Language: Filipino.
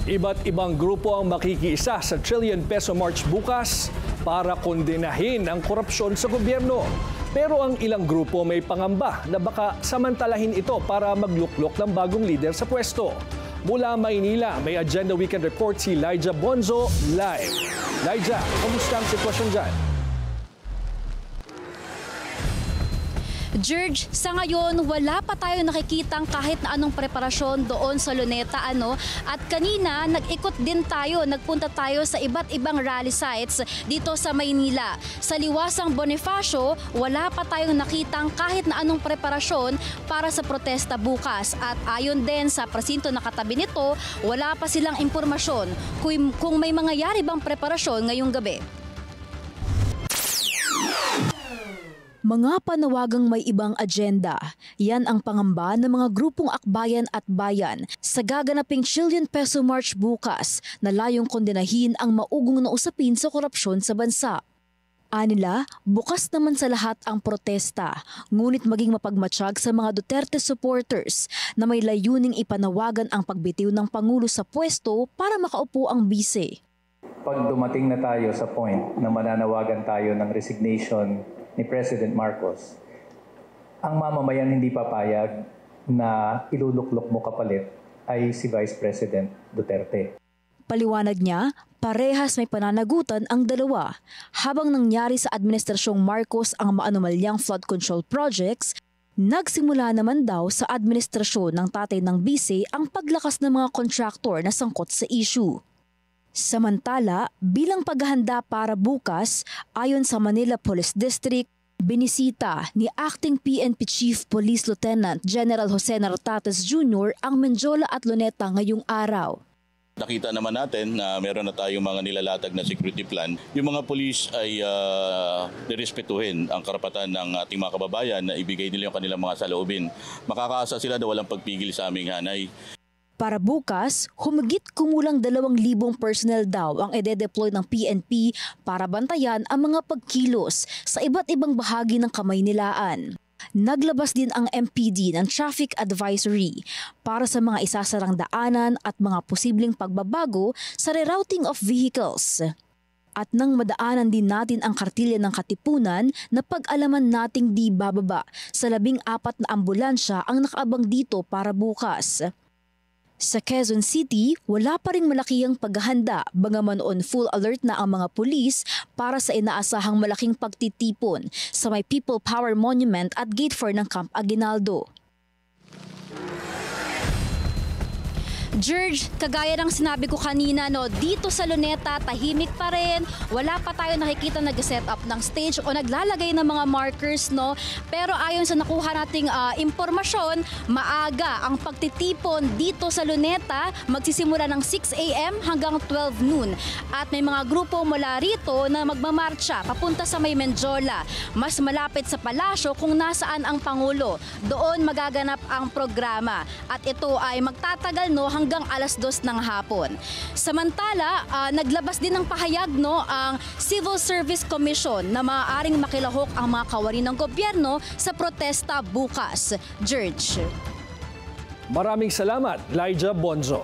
Iba't ibang grupo ang makikiisa sa Trillion Peso March bukas para kondenahin ang korupsyon sa gobyerno. Pero ang ilang grupo may pangamba na baka samantalahin ito para magluklok ng bagong lider sa pwesto. Mula Maynila, may Agenda Weekend Report si Lyja Bonzo live. Lyja, kumusta ang sitwasyon dyan? George, sa ngayon wala pa tayo nakikitang kahit na anong preparasyon doon sa Luneta at kanina nag-ikot din tayo, nagpunta tayo sa iba't ibang rally sites dito sa Maynila. Sa Liwasang Bonifacio, wala pa tayong nakitang kahit na anong preparasyon para sa protesta bukas at ayon din sa presinto na katabi nito, wala pa silang impormasyon kung may mangyayari bang preparasyon ngayong gabi. Mga panawagang may ibang agenda. Yan ang pangamba ng mga grupong akbayan at bayan sa gaganaping Trillion Peso March bukas na layong kondenahin ang maugong na usapin sa korupsyon sa bansa. Anila, bukas naman sa lahat ang protesta, ngunit maging mapagmatsyag sa mga Duterte supporters na may layuning ipanawagan ang pagbitiw ng Pangulo sa pwesto para makaupo ang bise. Pag dumating na tayo sa point na mananawagan tayo ng resignation ni President Marcos, ang mamamayan hindi papayag na iluluklok mo kapalit ay si Vice President Duterte. Paliwanag niya, parehas may pananagutan ang dalawa. Habang nangyari sa Administrasyong Marcos ang maanumalyang flood control projects, nagsimula naman daw sa administrasyon ng tatay ng bise ang paglakas ng mga kontraktor na sangkot sa issue. Samantala, bilang paghahanda para bukas, ayon sa Manila Police District, binisita ni Acting PNP Chief Police Lieutenant General Jose Nartates Jr. ang Menjola at Luneta ngayong araw. Nakita naman natin na meron na tayong mga nilalatag na security plan. Yung mga pulis ay nirespetuhin ang karapatan ng ating mga kababayan na ibigay nila yung kanilang mga saloobin. Makakaasa sila na walang pagpigil sa aming hanay. Para bukas, humigit kumulang 2,000 personnel daw ang ide-deploy ng PNP para bantayan ang mga pagkilos sa iba't ibang bahagi ng Kamaynilaan. Naglabas din ang MPD ng traffic advisory para sa mga isasarang daanan at mga posibleng pagbabago sa rerouting of vehicles. At nang madaanan din natin ang kartilya ng Katipunan na pag-alaman nating di bababa sa 14 na ambulansya ang nakaabang dito para bukas. Sa Quezon City, wala pa ring malakihang paghahanda, bagaman on full alert na ang mga pulis para sa inaasahang malaking pagtitipon sa may People Power Monument at Gate 4 ng Camp Aguinaldo. George, kagaya ng sinabi ko kanina, dito sa Luneta, tahimik pa rin. Wala pa tayo nakikita nag-set up ng stage o naglalagay ng mga markers, Pero ayon sa nakuha nating impormasyon, maaga ang pagtitipon dito sa Luneta, magsisimula ng 6 a.m. hanggang 12 noon. At may mga grupo mula rito na magmamarcha papunta sa may Menjola, mas malapit sa palasyo kung nasaan ang Pangulo. Doon magaganap ang programa. At ito ay magtatagal hanggang alas 2 ng hapon. Samantala, naglabas din ng pahayag ang Civil Service Commission na maaaring makilahok ang mga kawani ng gobyerno sa protesta bukas. George. Maraming salamat, Lyja Bonzo.